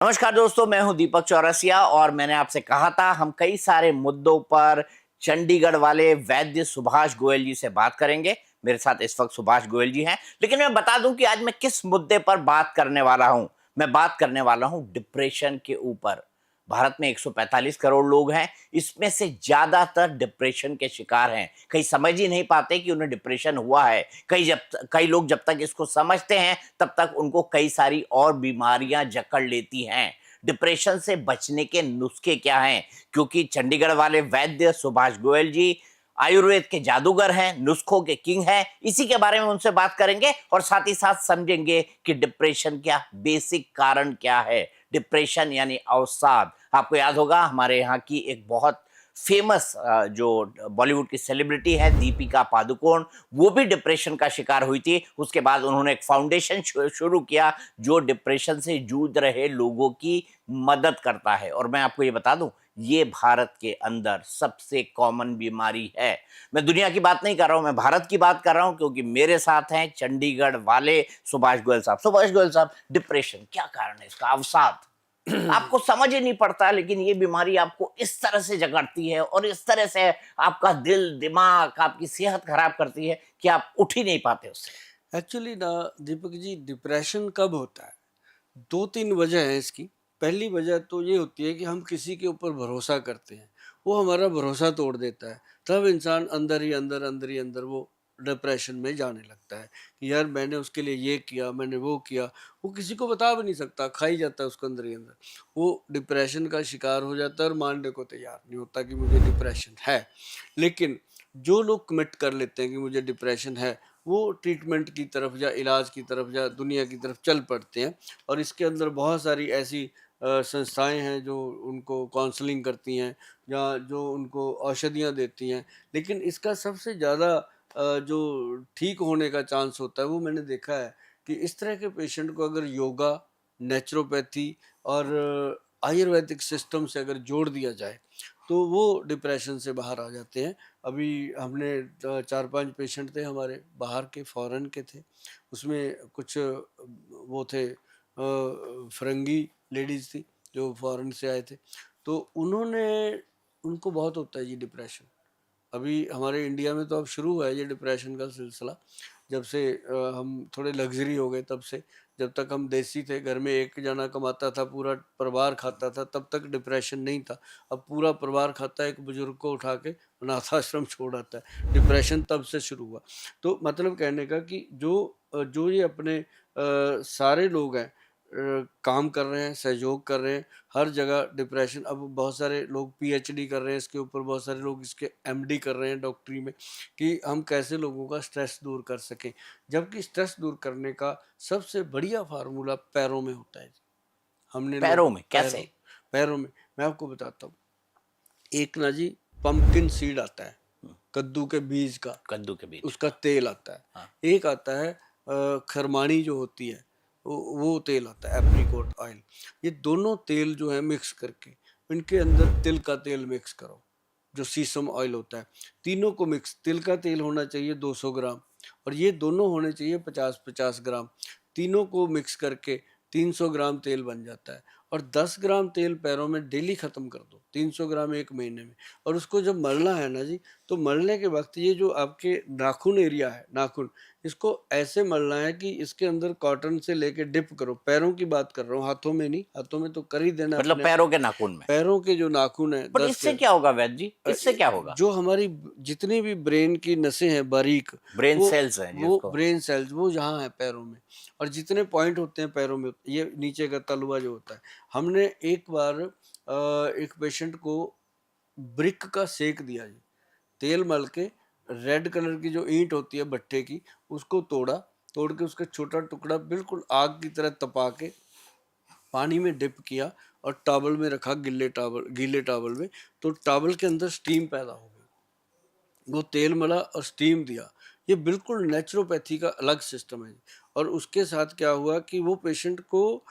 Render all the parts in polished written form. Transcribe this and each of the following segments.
नमस्कार दोस्तों, मैं हूं दीपक चौरसिया और मैंने आपसे कहा था हम कई सारे मुद्दों पर चंडीगढ़ वाले वैद्य सुभाष गोयल जी से बात करेंगे। मेरे साथ इस वक्त सुभाष गोयल जी हैं, लेकिन मैं बता दूं कि आज मैं किस मुद्दे पर बात करने वाला हूं। मैं बात करने वाला हूं डिप्रेशन के ऊपर। भारत में 145 करोड़ लोग हैं, इसमें से ज्यादातर डिप्रेशन के शिकार हैं। कई समझ ही नहीं पाते कि उन्हें डिप्रेशन हुआ है। कई लोग जब तक इसको समझते हैं तब तक उनको कई सारी और बीमारियां जकड़ लेती हैं। डिप्रेशन से बचने के नुस्खे क्या हैं? क्योंकि चंडीगढ़ वाले वैद्य सुभाष गोयल जी आयुर्वेद के जादूगर हैं, नुस्खों के किंग हैं। इसी के बारे में उनसे बात करेंगे और साथ ही साथ समझेंगे कि डिप्रेशन क्या बेसिक कारण क्या है। डिप्रेशन यानी अवसाद। आपको याद होगा हमारे यहाँ की एक बहुत फेमस जो बॉलीवुड की सेलिब्रिटी है दीपिका पादुकोण, वो भी डिप्रेशन का शिकार हुई थी। उसके बाद उन्होंने एक फाउंडेशन शुरू किया जो डिप्रेशन से जूझ रहे लोगों की मदद करता है। और मैं आपको ये बता दूं, ये भारत के अंदर सबसे कॉमन बीमारी है। मैं दुनिया की बात नहीं कर रहा हूं, मैं भारत की बात कर रहा हूं, क्योंकि मेरे साथ हैं चंडीगढ़ वाले सुभाष गोयल साहब। सुभाष गोयल साहब, डिप्रेशन क्या कारण है इसका? अवसाद आपको समझ ही नहीं पड़ता, लेकिन ये बीमारी आपको इस तरह से जकड़ती है और इस तरह से आपका दिल दिमाग आपकी सेहत खराब करती है कि आप उठ ही नहीं पाते उससे। एक्चुअली ना दीपक जी, डिप्रेशन कब होता है? दो तीन वजह है इसकी। पहली वजह तो ये होती है कि हम किसी के ऊपर भरोसा करते हैं, वो हमारा भरोसा तोड़ देता है। तब इंसान अंदर ही अंदर वो डिप्रेशन में जाने लगता है कि यार मैंने उसके लिए ये किया, मैंने वो किया। वो किसी को बता भी नहीं सकता, खा ही जाता है उसको अंदर ही अंदर। वो डिप्रेशन का शिकार हो जाता है और मानने को तैयार नहीं होता कि मुझे डिप्रेशन है। लेकिन जो लोग कमिट कर लेते हैं कि मुझे डिप्रेशन है, वो ट्रीटमेंट की तरफ या इलाज की तरफ या दुनिया की तरफ चल पड़ते हैं। और इसके अंदर बहुत सारी ऐसी संस्थाएं हैं जो उनको काउंसलिंग करती हैं या जो उनको औषधियाँ देती हैं। लेकिन इसका सबसे ज़्यादा जो ठीक होने का चांस होता है, वो मैंने देखा है कि इस तरह के पेशेंट को अगर योगा, नेचुरोपैथी और आयुर्वेदिक सिस्टम से अगर जोड़ दिया जाए, तो वो डिप्रेशन से बाहर आ जाते हैं। अभी हमने 4-5 पेशेंट थे हमारे, बाहर के, फ़ॉरेन के थे। उसमें कुछ वो थे फ़िरंगी लेडीज़ थी जो फ़ॉरेन से आए थे। तो उनको बहुत होता है जी डिप्रेशन। अभी हमारे इंडिया में तो अब शुरू हुआ है ये डिप्रेशन का सिलसिला। जब से हम थोड़े लग्ज़री हो गए तब से। जब तक हम देसी थे, घर में एक जना कमाता था, पूरा परिवार खाता था, तब तक डिप्रेशन नहीं था। अब पूरा परिवार खाता है, एक बुज़ुर्ग को उठा के अनाथ आश्रम छोड़ आता है। डिप्रेशन तब से शुरू हुआ। तो मतलब कहने का कि जो ये अपने सारे लोग हैं, काम कर रहे हैं, सहयोग कर रहे हैं, हर जगह डिप्रेशन। अब बहुत सारे लोग पीएचडी कर रहे हैं इसके ऊपर, बहुत सारे लोग इसके एमडी कर रहे हैं डॉक्टरी में, कि हम कैसे लोगों का स्ट्रेस दूर कर सकें। जबकि स्ट्रेस दूर करने का सबसे बढ़िया फार्मूला पैरों में होता है। हमने लोग पैरों में कैसे? पैरों में मैं आपको बताता हूँ। एक ना जी, पंपकिन सीड आता है, कद्दू के बीज का, कद्दू के बीज उसका का। तेल आता है। हाँ। एक आता है खरमाणी जो होती है, वो तेल आता है, एप्रिकॉट ऑयल। ये दोनों तेल जो है मिक्स करके, इनके अंदर तिल का तेल मिक्स करो, जो सीसम ऑयल होता है। तीनों को मिक्स, तिल का तेल होना चाहिए 200 ग्राम और ये दोनों होने चाहिए 50-50 ग्राम। तीनों को मिक्स करके 300 ग्राम तेल बन जाता है। और 10 ग्राम तेल पैरों में डेली ख़त्म कर दो, 300 ग्राम एक महीने में। और उसको जब मलना है ना जी, तो मलने के वक्त ये जो आपके नाखून एरिया है, नाखून, इसको ऐसे मलना है कि इसके अंदर कॉटन से लेके डिप करो। पैरों की बात कर रहा हूँ, हाथों में नहीं। हाथों में तो कर ही देना मतलब अपने आप। पैरों के नाखून में? पैरों के जो नाखून है बट 10 इससे के, क्या होगा वैद्य जी, इससे क्या होगा? जो हमारी जितनी भी ब्रेन की नसें हैं बारीक, ब्रेन वो सेल्स हैं वो जिसको। ब्रेन सेल्स वो यहाँ है पैरों में। और जितने पॉइंट होते हैं पैरों में, ये नीचे का तलवा जो होता है। हमने एक बार एक पेशेंट को ब्रिक का सेक दिया जी, तेल मल के, रेड कलर की जो ईंट होती है भट्टे की, उसको तोड़ा, तोड़ के उसका छोटा टुकड़ा बिल्कुल आग की तरह तपा के पानी में डिप किया और टॉवल में रखा, गीले टॉवल में। तो टॉवल के अंदर स्टीम पैदा हो गई। वो तेल मला और स्टीम दिया। ये बिल्कुल नेचुरोपैथी का अलग सिस्टम है। और उसके साथ क्या हुआ कि वो पेशेंट को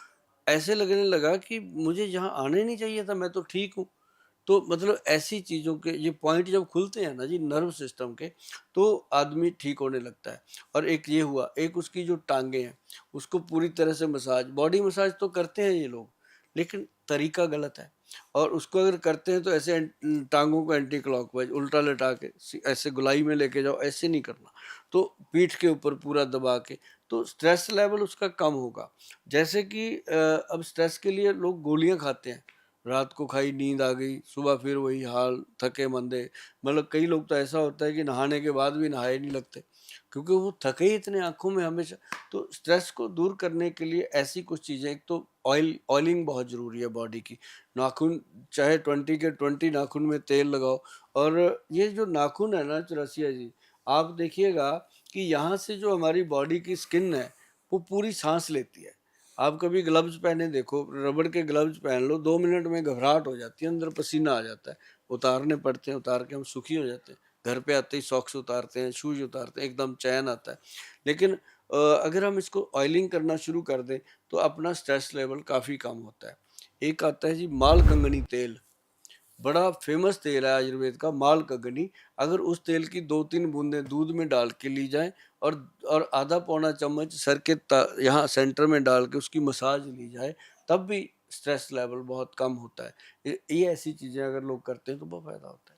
ऐसे लगने लगा कि मुझे यहाँ आने नहीं चाहिए था, मैं तो ठीक हूँ। तो मतलब ऐसी चीज़ों के ये पॉइंट जब खुलते हैं ना जी नर्व सिस्टम के, तो आदमी ठीक होने लगता है। और एक ये हुआ, एक उसकी जो टांगे हैं, उसको पूरी तरह से मसाज, बॉडी मसाज तो करते हैं ये लोग, लेकिन तरीका गलत है। और उसको अगर करते हैं तो ऐसे टांगों को एंटी क्लॉकवाइज उल्टा लटा के ऐसे गोलाई में लेके जाओ, ऐसे नहीं करना। तो पीठ के ऊपर पूरा दबा के, तो स्ट्रेस लेवल उसका कम होगा। जैसे कि अब स्ट्रेस के लिए लोग गोलियां खाते हैं, रात को खाई, नींद आ गई, सुबह फिर वही हाल, थके मंदे। मतलब कई लोग तो ऐसा होता है कि नहाने के बाद भी नहाए नहीं लगते, क्योंकि वो थके ही इतने आंखों में हमेशा। तो स्ट्रेस को दूर करने के लिए ऐसी कुछ चीज़ें, एक तो ऑयलिंग बहुत ज़रूरी है बॉडी की। नाखून चाहे 20 के 20 नाखून में तेल लगाओ। और ये जो नाखून है ना चौरसिया जी, आप देखिएगा कि यहाँ से जो हमारी बॉडी की स्किन है वो पूरी सांस लेती है। आप कभी ग्लव्स पहने देखो, रबड़ के ग्लव्स पहन लो, 2 मिनट में घबराहट हो जाती है, अंदर पसीना आ जाता है, उतारने पड़ते हैं, उतार के हम सुखी हो जाते हैं। घर पे आते ही सॉक्स उतारते हैं, शूज उतारते हैं, एकदम चैन आता है। लेकिन अगर हम इसको ऑयलिंग करना शुरू कर दें तो अपना स्ट्रेस लेवल काफ़ी कम होता है। एक आता है जी मालकंगनी तेल, बड़ा फेमस तेल है आयुर्वेद का, मालकंगनी। अगर उस तेल की 2-3 बूंदें दूध में डाल के ली जाएं और आधा पौना चम्मच सर के यहाँ सेंटर में डाल के उसकी मसाज ली जाए, तब भी स्ट्रेस लेवल बहुत कम होता है। ये ऐसी चीज़ें अगर लोग करते हैं तो बहुत फ़ायदा होता है।